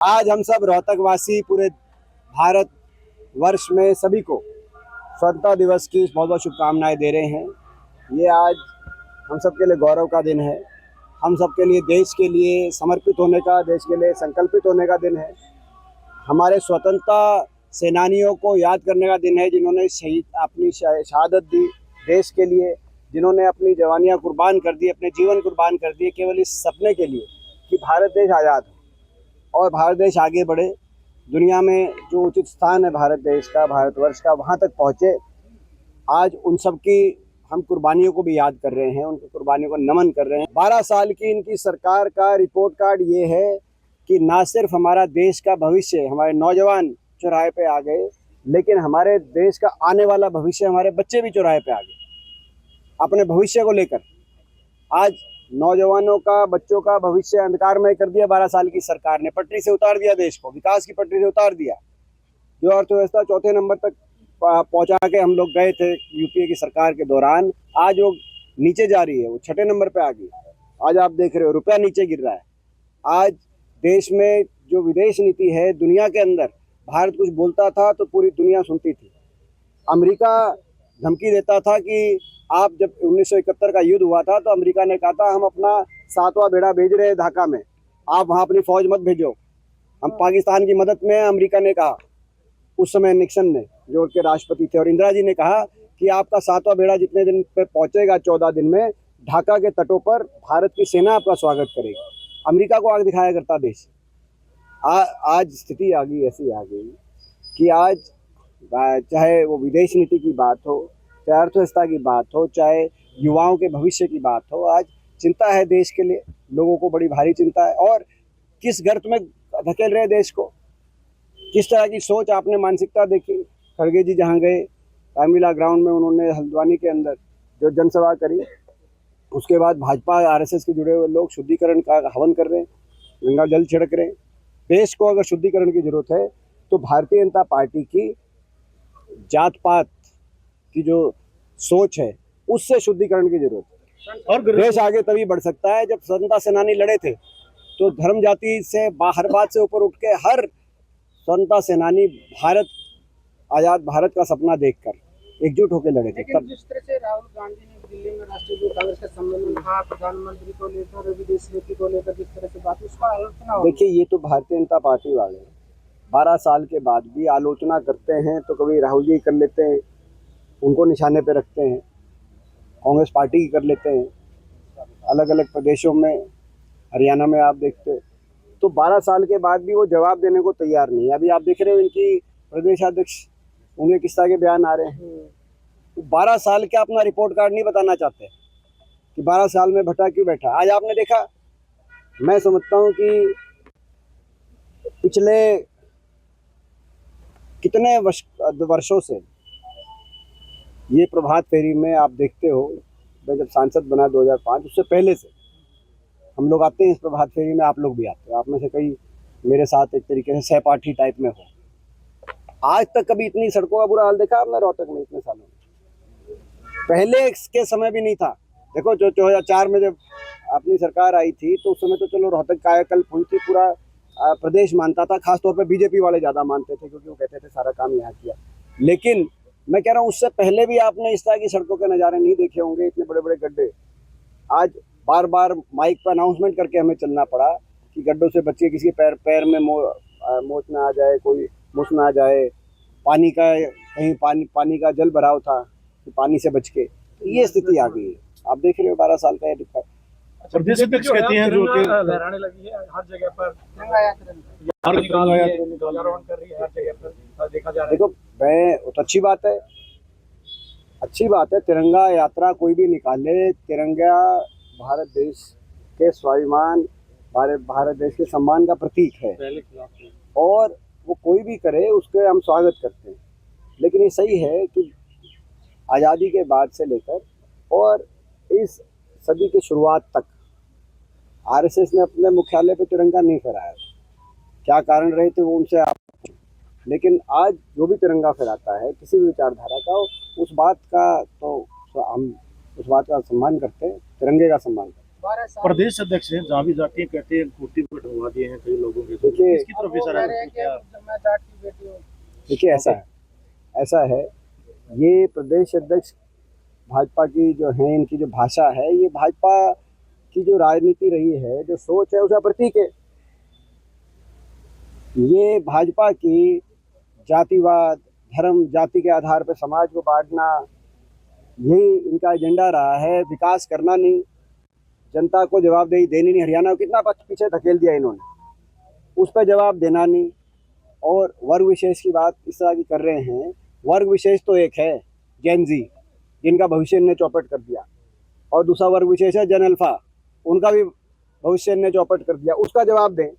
आज हम सब रोहतक वासी पूरे भारत वर्ष में सभी को स्वतंत्रता दिवस की बहुत बहुत शुभकामनाएं दे रहे हैं। ये आज हम सब के लिए गौरव का दिन है। हम सब के लिए देश के लिए समर्पित होने का, देश के लिए संकल्पित होने का दिन है। हमारे स्वतंत्रता सेनानियों को याद करने का दिन है, जिन्होंने शहीद अपनी शहादत दी देश के लिए, जिन्होंने अपनी जवानियां कुर्बान कर दी, अपने जीवन कुर्बान कर दिए केवल इस सपने के लिए कि भारत देश आज़ाद हो और भारत देश आगे बढ़े। दुनिया में जो उचित स्थान है भारत देश का, भारतवर्ष का, वहाँ तक पहुँचे। आज उन सब की हम कुर्बानियों को भी याद कर रहे हैं, उनकी कुर्बानियों को नमन कर रहे हैं। 12 साल की इनकी सरकार का रिपोर्ट कार्ड ये है कि ना सिर्फ हमारा देश का भविष्य, हमारे नौजवान चौराहे पे आ गए, लेकिन हमारे देश का आने वाला भविष्य, हमारे बच्चे भी चौराहे पे आ गए अपने भविष्य को लेकर। आज नौजवानों का, बच्चों का भविष्य अंधकारमय कर दिया 12 साल की सरकार ने। पटरी से उतार दिया देश को, विकास की पटरी से उतार दिया। जो अर्थव्यवस्था चौथे नंबर तक पहुंचा के हम लोग गए थे यूपीए की सरकार के दौरान, आज वो नीचे जा रही है, वो छठे नंबर पे आ गई। आज आप देख रहे हो रुपया नीचे गिर रहा है। आज देश में जो विदेश नीति है, दुनिया के अंदर भारत कुछ बोलता था तो पूरी दुनिया सुनती थी। अमेरिका धमकी देता था कि आप, जब 1971 का युद्ध हुआ था तो अमेरिका ने कहा था हम अपना 7वां बेड़ा भेज रहे हैं ढाका में, आप वहाँ अपनी फौज मत भेजो, हम पाकिस्तान की मदद में हैं। अमेरिका ने कहा, उस समय निक्सन ने, जो उनके राष्ट्रपति थे, और इंदिरा जी ने कहा कि आपका 7वां बेड़ा जितने दिन पे पहुंचेगा, 14 दिन में, ढाका के तटों पर भारत की सेना आपका स्वागत करेगी। अमेरिका को आग दिखाया करता देश। आज स्थिति आ गई, ऐसी आ गई कि आज चाहे वो विदेश नीति की बात हो, चाहे अर्थव्यवस्था की बात हो, चाहे युवाओं के भविष्य की बात हो, आज चिंता है देश के लिए। लोगों को बड़ी भारी चिंता है। और किस गर्त में धकेल रहे देश को, किस तरह की सोच, आपने मानसिकता देखी। खड़गे जी जहाँ गए, रामलीला ग्राउंड में उन्होंने हल्द्वानी के अंदर जो जनसभा करी, उसके बाद भाजपा आरएसएस के जुड़े हुए लोग शुद्धिकरण का हवन कर रहे हैं, गंगा जल छिड़क रहे हैं। देश को अगर शुद्धिकरण की जरूरत है तो भारतीय जनता पार्टी की जात पात की जो सोच है, उससे शुद्धिकरण की जरूरत है। और देश आगे तभी बढ़ सकता है जब स्वतंत्रता सेनानी लड़े थे तो धर्म जाति से हर बात से ऊपर उठ के हर स्वतंत्रता सेनानी भारत, आजाद भारत का सपना देखकर एकजुट होकर लड़े थे। तब जिस तरह से राहुल गांधी ने दिल्ली में राष्ट्रीय कांग्रेस का सम्मेलन कहा, प्रधानमंत्री को लेकर, विदेश नीति को लेकर जिस तरह से बात, उसका आलोचना हो। देखिए, ये तो भारतीय जनता पार्टी वाले 12 साल के बाद भी आलोचना करते हैं, तो कभी राहुल जी कर लेते हैं, उनको निशाने पे रखते हैं, कांग्रेस पार्टी की कर लेते हैं। अलग अलग प्रदेशों में, हरियाणा में आप देखते तो 12 साल के बाद भी वो जवाब देने को तैयार नहीं है। अभी आप देख रहे हो इनकी प्रदेशाध्यक्ष, उन्हें किस तरह के बयान आ रहे हैं। तो 12 साल के अपना रिपोर्ट कार्ड नहीं बताना चाहते कि 12 साल में भट्टा क्यों बैठा। आज आपने देखा, मैं समझता हूँ कि पिछले कितने वर्षों से ये प्रभात फेरी में आप देखते हो, मैं जब सांसद बना 2005, उससे पहले से हम लोग आते हैं इस प्रभात फेरी में, आप लोग भी आते हो। आप में से कई मेरे साथ एक तरीके से सहपाठी टाइप में हो। आज तक कभी इतनी सड़कों का बुरा हाल देखा आपने रोहतक में इतने सालों में? पहले के समय भी नहीं था। देखो, जो 2004 में जब अपनी सरकार आई थी तो उस समय तो चलो रोहतक कायाकल्प हुई थी, पूरा प्रदेश मानता था, खासतौर पर बीजेपी वाले ज़्यादा मानते थे क्योंकि वो कहते थे सारा काम यहाँ किया। लेकिन मैं कह रहा हूँ, उससे पहले भी आपने इस तरह की सड़कों के नज़ारे नहीं देखे होंगे, इतने बड़े बड़े गड्ढे। आज बार बार माइक पर अनाउंसमेंट करके हमें चलना पड़ा कि गड्ढों से बच्चे, किसी के पैर में मोच ना आ जाए, कोई मुस ना आ जाए, पानी का कहीं पानी का जल भराव था कि पानी से बच के। तो ये स्थिति आ गई है, आप देख रहे हो 12 साल का ये दिक्कत। प्रदेश अध्यक्ष कहते हैं जो कि लहराने लगी है हर जगह पर, तिरंगा यात्रा कर रही है हर जगह पर, देखा जा रहा है। देखो, मैं तो अच्छी बात है, अच्छी बात है। तिरंगा यात्रा कोई भी निकाले, तिरंगा भारत देश के स्वाभिमान, भारत देश के सम्मान का प्रतीक है, और वो कोई भी करे उसके हम स्वागत करते हैं। लेकिन ये सही है कि आज़ादी के बाद से लेकर और इस सदी की शुरुआत तक आरएसएस ने अपने मुख्यालय पर तिरंगा नहीं फहराया था। क्या कारण रहे थे वो उनसे आप, लेकिन आज जो भी तिरंगा फहराता है किसी भी विचारधारा का, उस बात का तो हम उस बात का सम्मान करते हैं, तिरंगे का सम्मान करते हैं। 12 साल प्रदेश अध्यक्ष हैं, जहाँ भी जाती हैं कहते हैं कुर्ती पे ढलवा दिए हैं कई लोगों के। देखिए- इसकी तरफ वो इशारा कह रहे हैं करते हैं कि मैं जाट की बेटी हूँ। देखिए ऐसा है, ये प्रदेश अध्यक्ष भाजपा की जो है, इनकी जो भाषा है, ये भाजपा की जो राजनीति रही है, जो सोच है, उसका प्रतीक है। ये भाजपा की जातिवाद, धर्म, जाति के आधार पर समाज को बांटना, यही इनका एजेंडा रहा है। विकास करना नहीं, जनता को जवाबदेही देनी नहीं। हरियाणा को कितना पीछे धकेल दिया इन्होंने, उस पर जवाब देना नहीं। और वर्ग विशेष की बात इस तरह की कर रहे हैं। वर्ग विशेष तो एक है जेन जी, जिनका भविष्य ने चौपट कर दिया, और दूसरा वर्ग विशेष है जन अल्फा, उनका भी भविष्य ने चौपट कर दिया। उसका जवाब दें।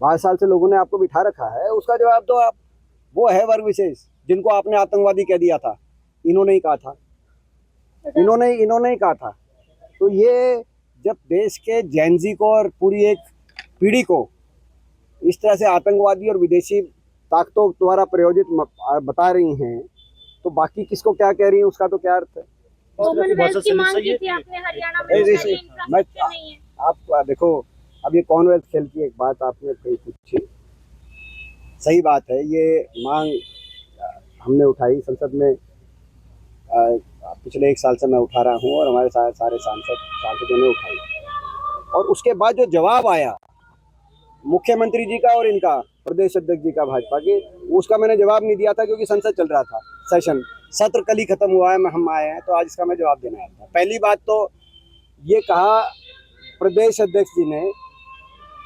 12 साल से लोगों ने आपको बिठा रखा है, उसका जवाब दो आप। वो है वर्ग विशेष, जिनको आपने आतंकवादी कह दिया था, इन्होंने ही कहा था, इन्होंने ही कहा था। तो ये जब देश के जेन जी को और पूरी एक पीढ़ी को इस तरह से आतंकवादी और विदेशी ताकतों द्वारा प्रायोजित बता रही हैं, तो बाकी किसको क्या कह रही हैं, उसका तो क्या अर्थ है। कॉमनवेल्थ की मांग की थी आपने हरियाणा में, उसका इंफ्रास्ट्रक्चर नहीं है। आप देखो, अब ये कॉमनवेल्थ खेल की एक बात आपने कही, पूछी, सही बात है। ये मांग हमने उठाई संसद में, पिछले 1 साल से मैं उठा रहा हूँ, और हमारे सारे सांसदों ने उठाई। और उसके बाद जो जवाब आया मुख्यमंत्री जी का और इनका, प्रदेश अध्यक्ष जी का भाजपा के, उसका मैंने जवाब नहीं दिया था, क्योंकि संसद चल रहा था, सत्र कल ही खत्म हुआ है, हम आए हैं, तो आज इसका मैं जवाब देना आया था। पहली बात तो ये कहा प्रदेश अध्यक्ष जी ने,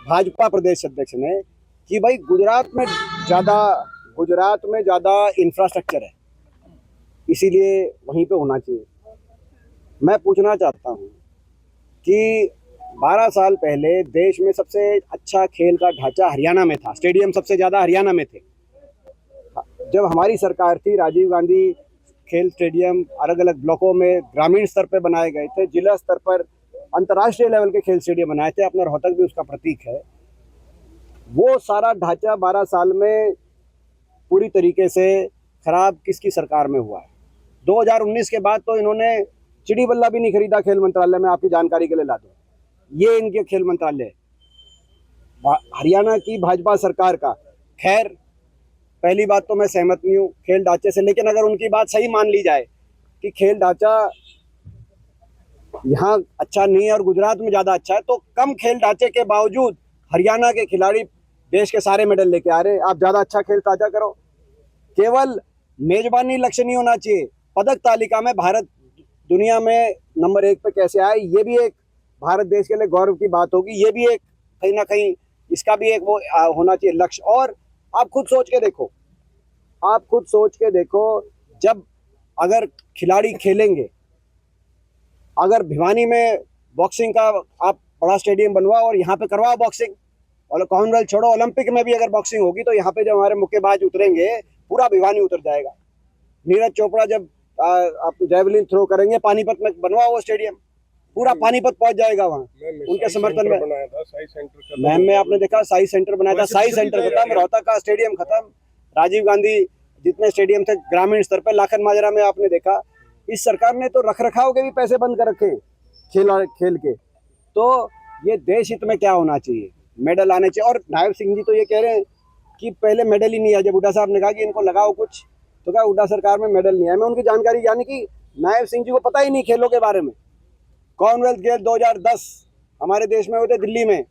भाजपा प्रदेश अध्यक्ष ने, कि भाई गुजरात में ज़्यादा इंफ्रास्ट्रक्चर है, इसीलिए वहीं पे होना चाहिए। मैं पूछना चाहता हूँ कि 12 साल पहले देश में सबसे अच्छा खेल का ढांचा हरियाणा में था, स्टेडियम सबसे ज़्यादा हरियाणा में थे। जब हमारी सरकार थी, राजीव गांधी खेल स्टेडियम अलग अलग ब्लॉकों में ग्रामीण स्तर पर बनाए गए थे, जिला स्तर पर अंतर्राष्ट्रीय लेवल के खेल स्टेडियम बनाए थे, अपना रोहतक भी उसका प्रतीक है। वो सारा ढांचा 12 साल में पूरी तरीके से खराब किसकी सरकार में हुआ है। 2019 के बाद तो इन्होंने चिड़ी बल्ला भी नहीं खरीदा खेल मंत्रालय में, आपकी जानकारी के लिए ला दूं, ये इनके खेल मंत्रालय हरियाणा की भाजपा सरकार का। खैर, पहली बात तो मैं सहमत नहीं हूँ खेल ढांचे से, लेकिन अगर उनकी बात सही मान ली जाए कि खेल ढांचा यहाँ अच्छा नहीं है और गुजरात में ज़्यादा अच्छा है, तो कम खेल ढांचे के बावजूद हरियाणा के खिलाड़ी देश के सारे मेडल लेके आ रहे हैं। आप ज़्यादा अच्छा खेल ताजा करो। केवल मेजबानी लक्ष्य नहीं होना चाहिए। पदक तालिका में भारत दुनिया में नंबर 1 पे कैसे आए, ये भी एक भारत देश के लिए गौरव की बात होगी। ये भी एक कहीं ना कहीं इसका भी एक वो होना चाहिए लक्ष्य। और आप खुद सोच के देखो, जब अगर खिलाड़ी खेलेंगे, अगर भिवानी में बॉक्सिंग का आप बड़ा स्टेडियम बनवाओ और यहाँ पे करवाओ बॉक्सिंग, और कॉमनवेल्थ छोड़ो, ओलंपिक में भी अगर बॉक्सिंग होगी, तो यहाँ पे जब हमारे मुक्केबाज उतरेंगे, पूरा भिवानी उतर जाएगा। नीरज चोपड़ा जब आप जैवलिन थ्रो करेंगे, पानीपत में बनवाओ वो स्टेडियम, पूरा पानीपत पहुंच जाएगा वहाँ उनके समर्थन में। बनाया था साई सेंटर, मैम में आपने देखा साई सेंटर बनाया था, साई सेंटर खत्म, रोहतक का स्टेडियम खत्म, राजीव गांधी जितने स्टेडियम थे ग्रामीण स्तर पर, लाखन माजरा में आपने देखा। इस सरकार ने तो रखरखाव के भी पैसे बंद कर रखे खेल के। तो ये देश हित में क्या होना चाहिए, मेडल आने चाहिए। और नायब सिंह जी तो ये कह रहे हैं कि पहले मेडल ही नहीं आया। जब हुड्डा साहब ने कहा कि इनको लगाओ कुछ, तो क्या हुड्डा सरकार में मेडल नहीं आया। मैं उनकी जानकारी, यानी कि नायब सिंह जी को पता ही नहीं खेलों के बारे में। कॉमनवेल्थ गेम्स 2010 हमारे देश में हुए थे दिल्ली में,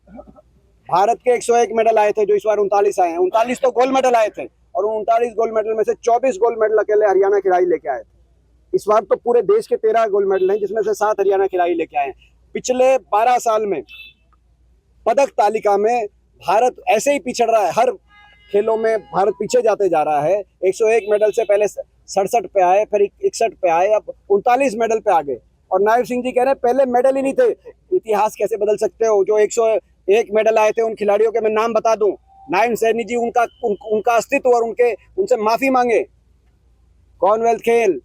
भारत के 101 मेडल आए थे, जो इस बार 39 आए हैं। 39 तो गोल्ड मेडल आए थे, और 39 गोल्ड मेडल में से 24 गोल्ड मेडल अकेले हरियाणा खिलाड़ी लेके आए थे। इस बार तो पूरे देश के 13 गोल्ड मेडल हैं, जिसमें से 7 हरियाणा खिलाड़ी लेके आए हैं। पिछले 12 साल में पदक तालिका में भारत ऐसे ही पिछड़ रहा है, हर खेलों में भारत पीछे जाते जा रहा है। 101 मेडल से पहले 67 पे आए, फिर 61 पे आए, अब 39 मेडल पे आ गए। और नायब सिंह जी कह रहे हैं पहले मेडल ही नहीं थे। इतिहास कैसे बदल सकते हो? जो 101 मेडल आए थे उन खिलाड़ियों के मैं नाम बता दूं, नायब सैनी जी, उनका अस्तित्व और उनसे माफी मांगे। कॉमनवेल्थ खेल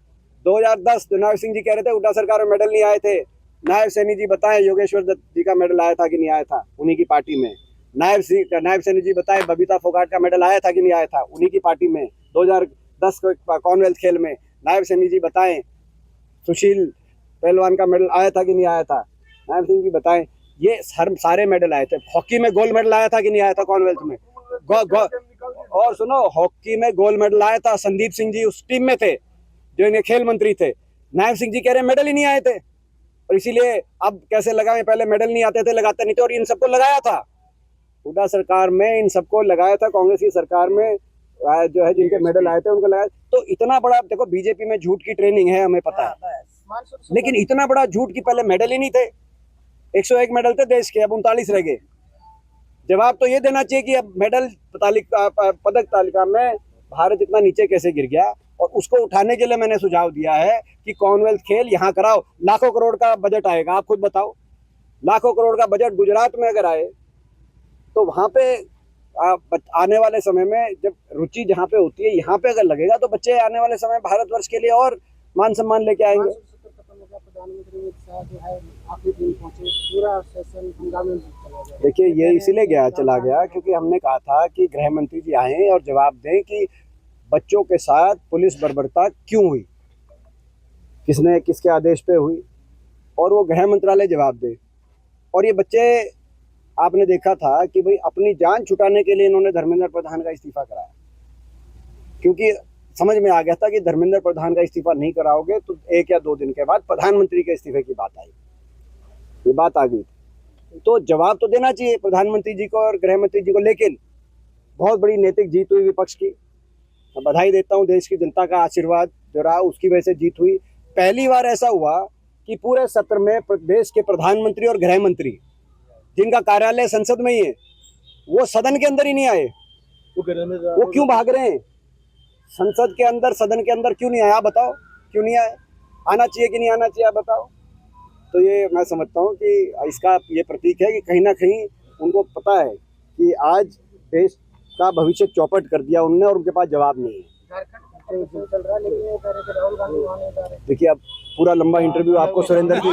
2010 जो नायब सिंह जी कह रहे थे हुड्डा सरकार में मेडल नहीं आए थे, नायब सैनी जी बताएं योगेश्वर दत्त जी का मेडल आया था कि नहीं आया था, उन्हीं की पार्टी में। नायब सैनी जी बताएं बबीता फोगाट का मेडल आया था कि नहीं आया था, उन्हीं की पार्टी में। 2010 कॉमनवेल्थ खेल में नायब सैनी जी बताएं सुशील पहलवान का मेडल आया था कि नहीं आया था, नायब सिंह जी बताएं, ये सारे मेडल आए थे। हॉकी में गोल्ड मेडल आया था कि नहीं आया था कॉमनवेल्थ में? और सुनो, हॉकी में गोल्ड मेडल आया था, संदीप सिंह जी उस टीम में थे जो इन्हें खेल मंत्री थे। नायब सिंह जी कह रहे मेडल ही नहीं आए थे, और इसीलिए अब कैसे लगाएं, पहले मेडल नहीं आते थे, लगाते नहीं थे, और इन सबको लगाया था। हुड्डा सरकार में इन सबको लगाया था, कांग्रेस की सरकार में जो है जिनके मेडल आए थे उनको लगाया। तो इतना बड़ा, देखो बीजेपी में झूठ की ट्रेनिंग है, हमें पता है, लेकिन इतना बड़ा झूठ की पहले मेडल ही नहीं थे। 101 मेडल थे देश के, अब 39 रह गए। जवाब तो ये देना चाहिए कि अब मेडल पदक तालिका में भारत इतना नीचे कैसे गिर गया, और उसको उठाने के लिए मैंने सुझाव दिया है कि कॉमनवेल्थ खेल यहाँ कराओ। लाखों करोड़ का बजट आएगा, आप खुद बताओ, लाखों करोड़ का बजट गुजरात में अगर आए तो वहाँ पे आने वाले समय में जब रुचि जहाँ पे होती है, यहाँ पे अगर लगेगा तो बच्चे आने वाले समय भारतवर्ष के लिए और मान सम्मान लेके आएंगे। प्रधानमंत्री अमित शाह जो है आखिरी दिन पहुंचे, पूरा सेशन हंगामे में चला गया। देखिए, ये इसीलिए चला गया क्योंकि हमने कहा था कि गृह मंत्री जी आए और जवाब दें कि बच्चों के साथ पुलिस बर्बरता क्यों हुई, किसके आदेश पे हुई, और वो गृह मंत्रालय जवाब दे। और ये बच्चे, आपने देखा था कि भाई अपनी जान छुटाने के लिए इन्होंने धर्मेंद्र प्रधान का इस्तीफा कराया, क्योंकि समझ में आ गया था कि धर्मेंद्र प्रधान का इस्तीफा नहीं कराओगे तो 1 या 2 दिन के बाद प्रधानमंत्री के इस्तीफे की बात आई, ये बात आ गई। तो जवाब तो देना चाहिए प्रधानमंत्री जी को और गृह मंत्री जी को, लेकिन बहुत बड़ी नैतिक जीत हुई विपक्ष की। मैं बधाई देता हूँ, देश की जनता का आशीर्वाद जो रहा उसकी वजह से जीत हुई। पहली बार ऐसा हुआ कि पूरे सत्र में देश के प्रधानमंत्री और गृह मंत्री, जिनका कार्यालय संसद में ही है, वो सदन के अंदर ही नहीं आए। वो क्यों भाग रहे हैं? संसद के अंदर, सदन के अंदर क्यों नहीं आया? आप बताओ, क्यों नहीं आए? आना चाहिए कि नहीं आना चाहिए, आप बताओ। तो ये मैं समझता हूँ कि इसका ये प्रतीक है कि कहीं ना कहीं उनको पता है कि आज देश का भविष्य चौपट कर दिया उन्होंने, और उनके पास जवाब नहीं है। झारखंड चल रहा है, लेकिन ये कह रहे थे राहुल गांधी वहां नहीं जा रहे। देखिए, अब पूरा लंबा इंटरव्यू आपको सुरेंद्र की